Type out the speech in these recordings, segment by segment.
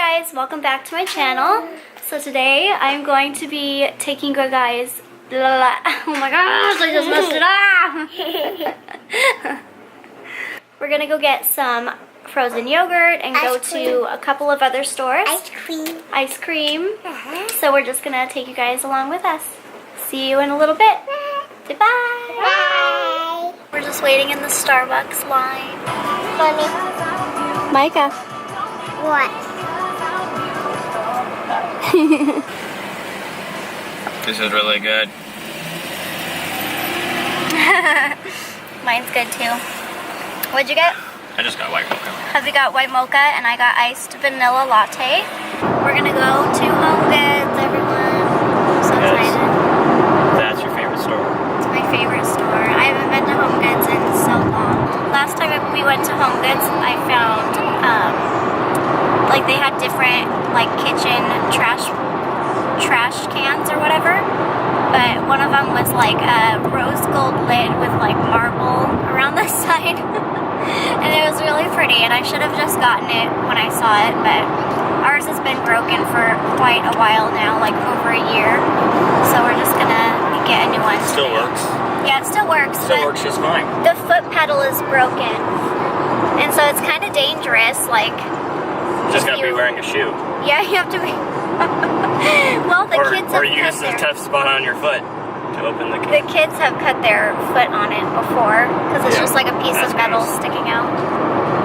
guys, welcome back to my channel. So today I'm going to be taking you guys, oh my gosh, I just messed it up. We're gonna go get some frozen yogurt and go to a couple of other stores. Ice cream. So we're just gonna take you guys along with us. See you in a little bit. Goodbye. Bye. We're just waiting in the Starbucks line. Mommy. Micah. What? This is really good. Mine's good too. What'd you get? I just got white mocha. Hubby got white mocha and I got iced vanilla latte. We're gonna go to Home Goods, everyone. I'm so excited. That's your favorite store? It's my favorite store. I haven't been to Home Goods in so long. Last time we went to Home Goods, I found like they had different like kitchen trash cans or whatever, but one of them was like a rose gold lid with like marble around the side. And it was really pretty, and I should have just gotten it when I saw it, but ours has been broken for quite a while now, like over a year, so we're just gonna get a new one. Still works? Yeah, it still works. Still works just fine. The foot pedal is broken, and so it's kind of dangerous, like... Just gotta be wearing a shoe. Yeah, you have to be... Well, the kids have Or use the tough spot on your foot to open the can. The kids have cut their foot on it before, because it's just like a piece of metal gross. sticking out.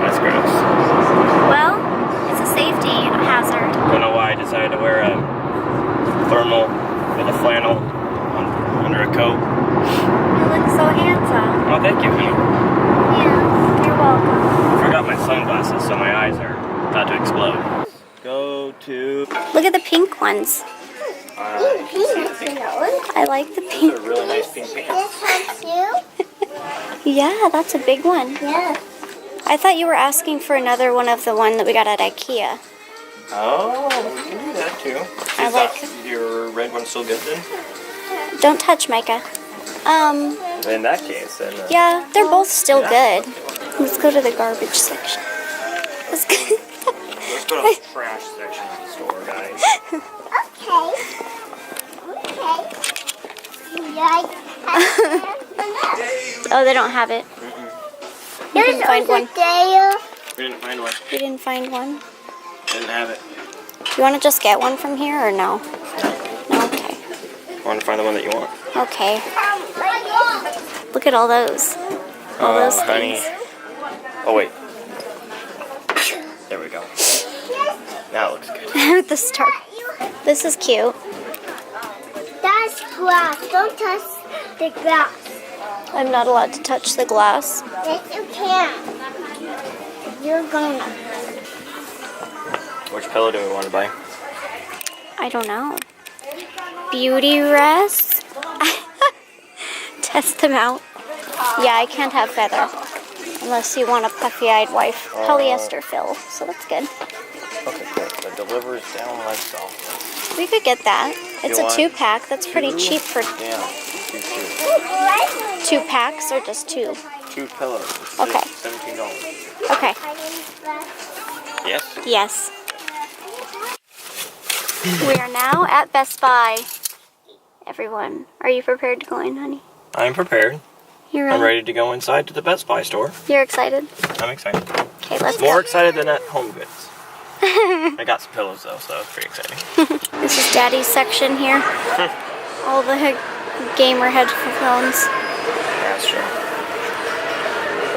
That's gross. Well, it's a safety hazard. I don't know why I decided to wear a thermal with a flannel under a coat. You look so handsome. Oh, thank you, honey. Yeah, you're welcome. I forgot my sunglasses, so my eyes are about to explode. Go to... Look at the pink ones. I like the pink. They're really nice pink pants. This one too? Yeah, that's a big one. Yeah. I thought you were asking for another one of the one that we got at IKEA. Oh, we can do that too. I like... Your red one's still good then? Don't touch, Micah. In that case, then... Yeah, they're both still good. Let's go to the garbage section. Let's go. Let's go to the trash section of the store, guys. Oh, they don't have it. You didn't find one. We didn't find one. You didn't find one? Didn't have it. Do you want to just get one from here or no? No, okay. I want to find the one that you want. Okay. Look at all those. All those honey. things. Oh, wait. There we go. Now it looks good. The star. This is cute. That's glass. Don't touch the glass. I'm not allowed to touch the glass. Yes, you can. You're gonna. Which pillow do we want to buy? I don't know. Beauty rest. Test them out. Yeah, I can't have feather. Unless you want a puffy-eyed wife. Polyester fill. So that's good. Okay, great. The delivers down like so. We could get that. It's a want 2-pack. That's pretty cheap for Yeah, 2 packs or just 2. 2 pillows. Okay. $17. Okay. Yes? Yes. We are now at Best Buy. Everyone, are you prepared to go in, honey? I'm prepared. You're ready? I'm ready to go inside to the Best Buy store. You're excited? I'm excited. Okay, let's More go. excited than at Home Goods. I got some pillows though, so it's pretty exciting. This is Daddy's section here. All the gamer headphones. That's true.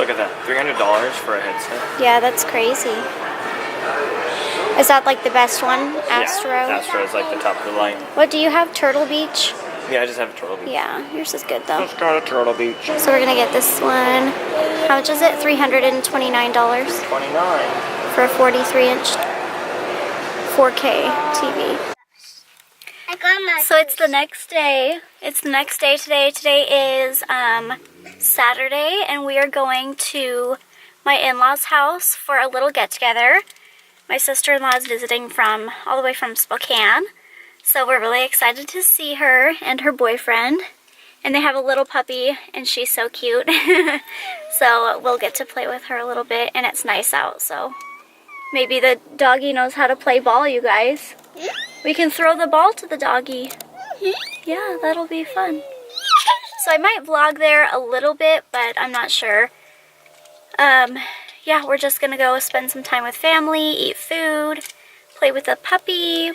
Look at that. $300 for a headset. Yeah, that's crazy. Is that like the best one? Astro? Yeah, Astro is like the top of the line. What do you have? Turtle Beach? Yeah, I just have a Turtle Beach. Yeah, yours is good though. Just got a Turtle Beach. So we're gonna get this one. How much is it? $329 $29. for a 43-inch 4K TV. I got my. So it's the next day. It's the next day today. Today is Saturday, and we are going to my in-laws' house for a little get-together. My sister-in-law is visiting from all the way from Spokane, so we're really excited to see her and her boyfriend. And they have a little puppy, and she's so cute. So we'll get to play with her a little bit, and it's nice out, so Maybe the doggy knows how to play ball, you guys. We can throw the ball to the doggy. Yeah, that'll be fun. So I might vlog there a little bit, but I'm not sure. Yeah, we're just gonna go spend some time with family, eat food, play with the puppy.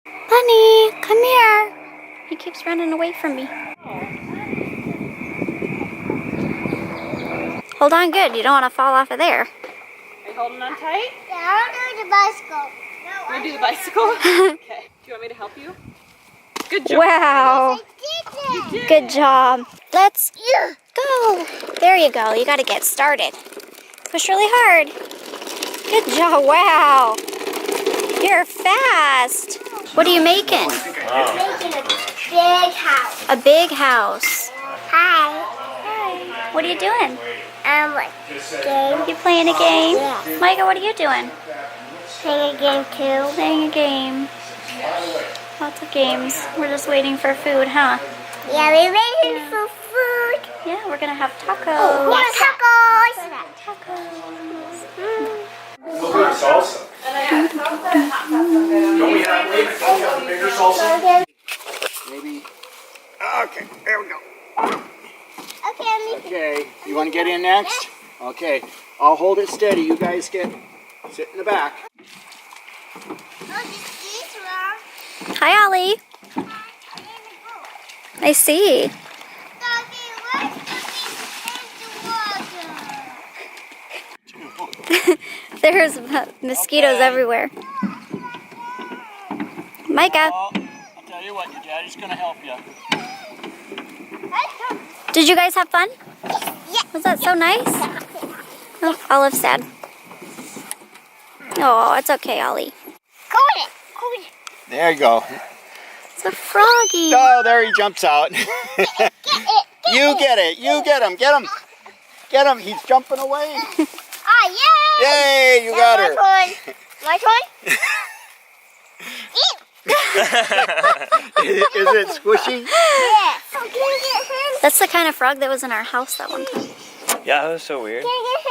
Bunny, come here. He keeps running away from me. Hold on good, you don't want to fall off of there. Are you holding on tight? Yeah, I'll do the bicycle. You want to do the bicycle? Okay. Do you want me to help you? Good job. Wow, You did. good job. Let's go. There you go, you got to get started. Push really hard. Good job, wow. You're fast. What are you making? I'm making a big house. A big house. Hi. Hi. What are you doing? Like, game. You playing a game? Yeah. Micah, what are you doing? Playing a game too. Playing a game. Lots of games. We're just waiting for food, huh? Yeah, we're waiting for food. Yeah, we're gonna have tacos. More tacos. We'll do salsa. Don't we have the bigger salsa? Maybe. Okay, there we go. Okay, I'm making. Okay, you want to get in next? Okay, I'll hold it steady. You guys sit in the back. Oh, this one. Hi, Ollie. I see. Doggy, where's the There's mosquitoes everywhere. Micah, Well, I'll tell you what, your daddy's going to help you. did you guys have fun? Was that so nice? Oh, Olive's sad. Oh, it's okay, Ollie. Go with it. Go with it. There you go. It's a froggy. Oh, there he jumps out. Get it. You get it. You get him. Get him. Get him. He's jumping away. Ah, yay! Yay, you got her. My turn. Is it squishy? Yeah. Oh, can I get him? That's the kind of frog that was in our house that one time. Yeah, that was so weird. Can I get